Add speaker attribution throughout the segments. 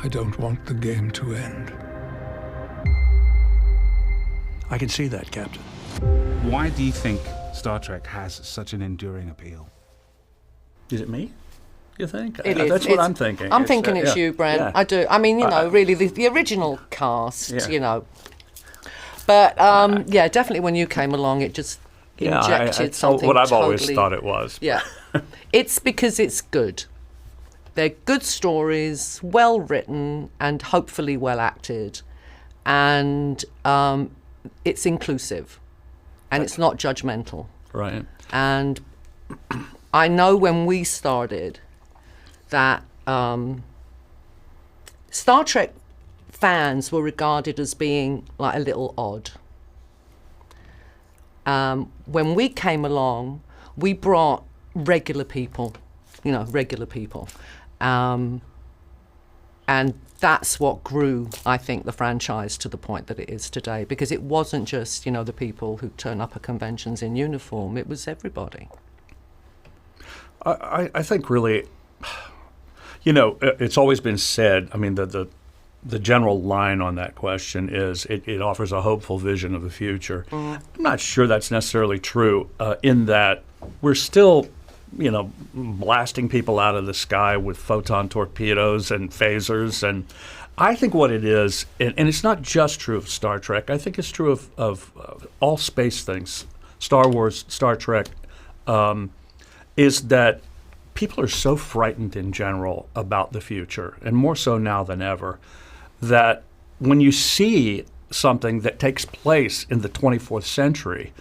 Speaker 1: I don't want the game to end.
Speaker 2: I can see that, Captain.
Speaker 3: Why do you think Star Trek has such an enduring appeal?
Speaker 2: Is it me? You think?
Speaker 4: It is.
Speaker 2: That's what I'm thinking.
Speaker 4: I'm thinking it's
Speaker 2: yeah,
Speaker 4: you, Brent.
Speaker 2: yeah.
Speaker 4: I do. I mean, really, the original cast,
Speaker 2: Yeah.
Speaker 4: But, definitely when you came along, it just injected something
Speaker 2: what I've
Speaker 4: totally,
Speaker 2: always thought it was.
Speaker 4: Yeah. It's because it's good. They're good stories, well written, and hopefully well acted. And it's inclusive. And it's not judgmental.
Speaker 2: Right.
Speaker 4: And I know when we started that Star Trek fans were regarded as being like a little odd. When we came along, we brought regular people. And that's what grew, I think, the franchise to the point that it is today, because it wasn't just, the people who turn up at conventions in uniform, it was everybody.
Speaker 2: I think really, it's always been said, I mean, the general line on that question is it offers a hopeful vision of the future. I'm not sure that's necessarily true in that we're still, blasting people out of the sky with photon torpedoes and phasers. And I think what it is, and it's not just true of Star Trek, I think it's true of all space things, Star Wars, Star Trek, is that people are so frightened in general about the future, and more so now than ever, that when you see something that takes place in the 24th century,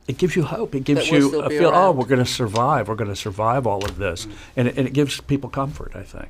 Speaker 2: it gives you hope. It gives you a feel, we're going to survive. We're going to survive all of this. And it gives people comfort, I think.